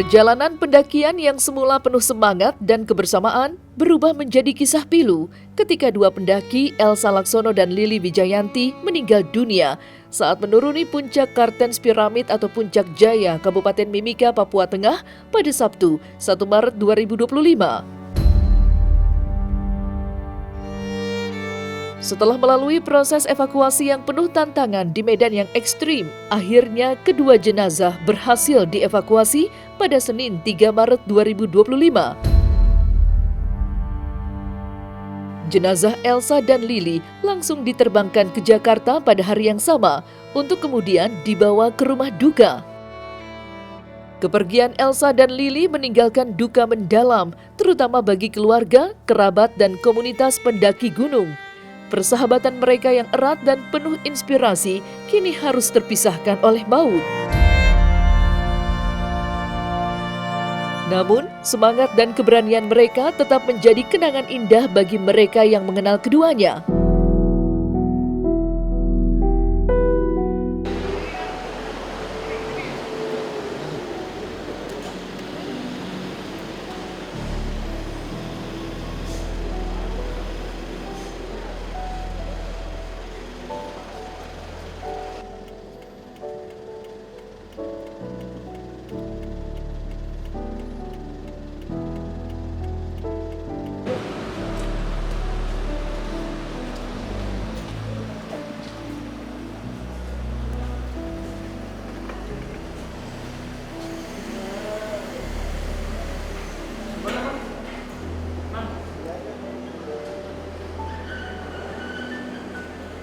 Perjalanan pendakian yang semula penuh semangat dan kebersamaan berubah menjadi kisah pilu ketika dua pendaki, Elsa Laksono dan Lili Wijayanti, meninggal dunia saat menuruni puncak Kartens Piramid atau Puncak Jaya, Kabupaten Mimika, Papua Tengah pada Sabtu, 1 Maret 2025. Setelah melalui proses evakuasi yang penuh tantangan di medan yang ekstrim, akhirnya kedua jenazah berhasil dievakuasi pada Senin 3 Maret 2025. Jenazah Elsa dan Lili langsung diterbangkan ke Jakarta pada hari yang sama untuk kemudian dibawa ke rumah duka. Kepergian Elsa dan Lili meninggalkan duka mendalam, terutama bagi keluarga, kerabat, dan komunitas pendaki gunung. Persahabatan mereka yang erat dan penuh inspirasi kini harus terpisahkan oleh maut. Namun, semangat dan keberanian mereka tetap menjadi kenangan indah bagi mereka yang mengenal keduanya.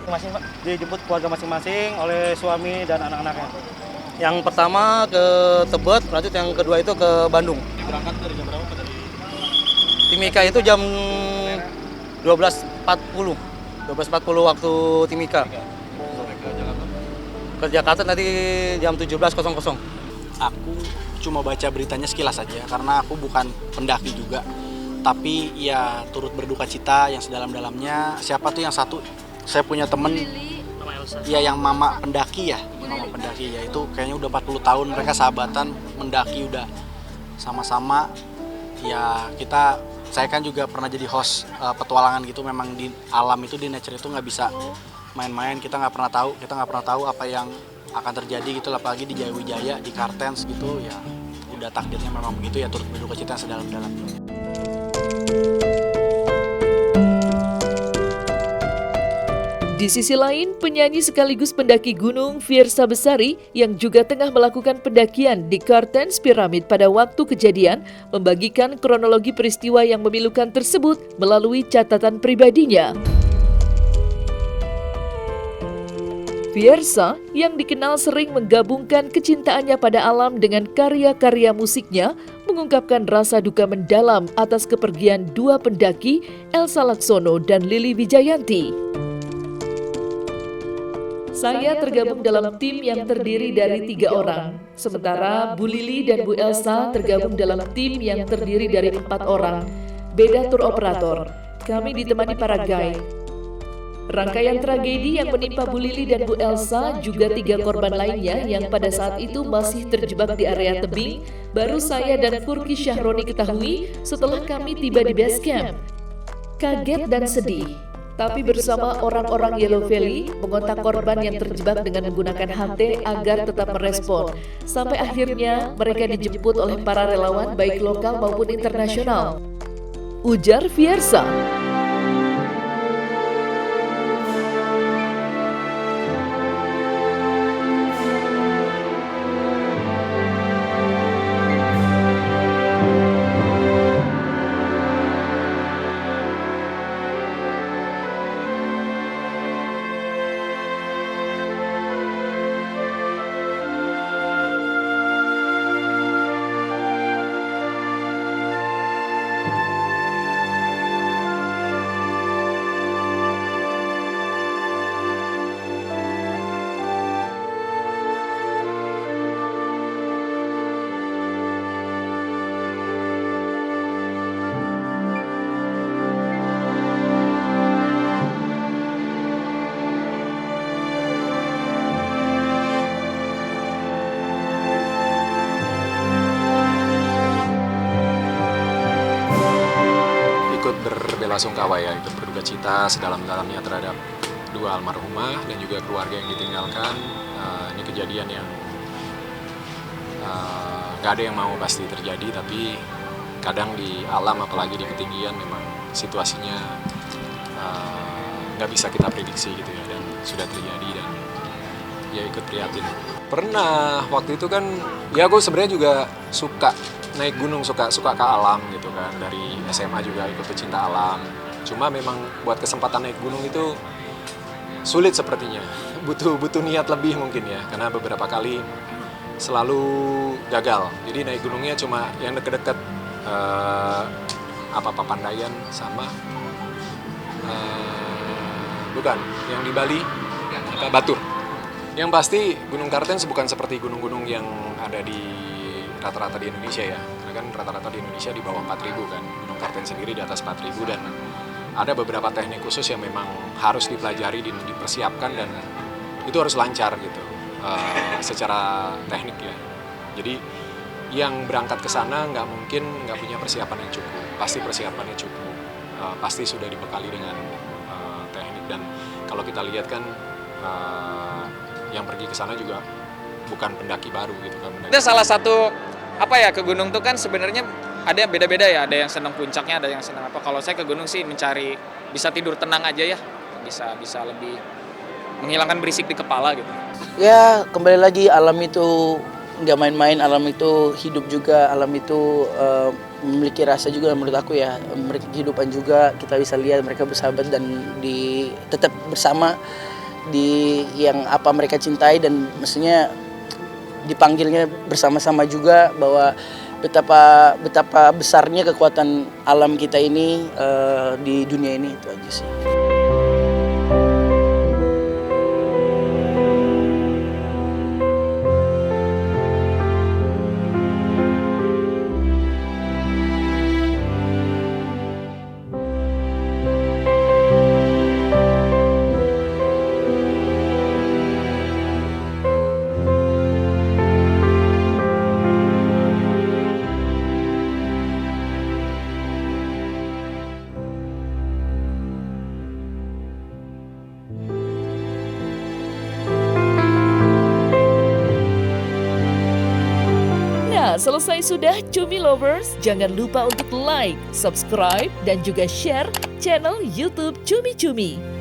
Masing dijemput keluarga masing-masing oleh suami dan anak-anaknya. Yang pertama ke Tebet, lanjut yang kedua itu ke Bandung. Berangkat dari jam berapa Pak? Dari Timika itu jam 12.40. 12.40 waktu Timika. sampai ke Jakarta. Ke Jakarta nanti jam 17.00. Aku cuma baca beritanya sekilas saja karena aku bukan pendaki juga. Tapi ya turut berduka cita yang sedalam-dalamnya. Siapa tuh yang satu? Saya punya temen, ya yang mama pendaki ya, mama pendaki ya itu kayaknya udah 40 tahun mereka sahabatan mendaki udah sama-sama. Ya saya kan juga pernah jadi host petualangan gitu. Memang di alam itu, di nature itu nggak bisa main-main. Kita nggak pernah tahu apa yang akan terjadi gitu, apalagi di Jaya Wijaya, di Kartens gitu ya. Udah takdirnya memang begitu ya, turut berduka cita sedalam-dalamnya. Di sisi lain, penyanyi sekaligus pendaki gunung Fiersa Besari yang juga tengah melakukan pendakian di Kartens Piramid pada waktu kejadian membagikan kronologi peristiwa yang memilukan tersebut melalui catatan pribadinya. Fiersa yang dikenal sering menggabungkan kecintaannya pada alam dengan karya-karya musiknya mengungkapkan rasa duka mendalam atas kepergian dua pendaki, Elsa Laksono dan Lili Wijayanti. Saya tergabung dalam tim yang terdiri dari 3 orang, sementara Bu Lili dan Bu Elsa tergabung dalam tim yang terdiri dari 4 orang. Beda tur operator, kami ditemani para guide. Rangkaian tragedi yang menimpa Bu Lili dan Bu Elsa juga 3 korban lainnya yang pada saat itu masih terjebak di area tebing, baru saya dan Furki Syahroni ketahui setelah kami tiba di base camp. Kaget dan sedih. Tapi bersama orang-orang Yellow Valley mengontak korban yang terjebak dengan menggunakan HT agar tetap merespon. Sampai akhirnya mereka dijemput oleh para relawan baik lokal maupun internasional. Ujar Fiersa. ikut berbelasungkawa ya, ikut berduka cita sedalam-dalamnya terhadap dua almarhumah dan juga keluarga yang ditinggalkan. Ini kejadian yang nggak ada yang mau pasti terjadi, tapi kadang di alam apalagi di ketinggian memang situasinya nggak bisa kita prediksi gitu ya, dan sudah terjadi dan ya ikut prihatin. Pernah waktu itu kan ya aku sebenarnya juga suka naik gunung, suka ke alam gitu kan, dari SMA juga ikut pecinta alam. Cuma memang buat kesempatan naik gunung itu sulit sepertinya, butuh niat lebih mungkin ya, karena beberapa kali selalu gagal. Jadi naik gunungnya cuma yang deket-deket Papandayan sama bukan yang di Bali Batur. Yang pasti Gunung Kartens bukan seperti gunung-gunung yang ada di rata-rata di Indonesia ya, karena kan rata-rata di Indonesia di bawah 4.000 kan, Gunung Kartens sendiri di atas 4.000, dan ada beberapa teknik khusus yang memang harus dipelajari dan dipersiapkan, dan itu harus lancar gitu secara teknik ya. Jadi yang berangkat ke sana nggak mungkin nggak punya persiapan yang cukup, pasti persiapannya cukup, pasti sudah dibekali dengan teknik. Dan kalau kita lihat kan yang pergi ke sana juga bukan pendaki baru gitu kan. Itu salah satu ke gunung tuh kan sebenarnya ada yang beda-beda ya, ada yang senang puncaknya, ada yang senang apa. Kalau saya ke gunung sih mencari bisa tidur tenang aja ya, bisa lebih menghilangkan berisik di kepala gitu. Ya kembali lagi, alam itu nggak main-main, alam itu hidup juga, alam itu memiliki rasa juga menurut aku ya, memiliki kehidupan juga. Kita bisa lihat mereka bersahabat dan tetap bersama di yang apa mereka cintai, dan mestinya dipanggilnya bersama-sama juga, bahwa betapa besarnya kekuatan alam kita ini di dunia ini. Itu aja sih. Selesai sudah Cumi Lovers, jangan lupa untuk like, subscribe, dan juga share channel YouTube Cumi Cumi.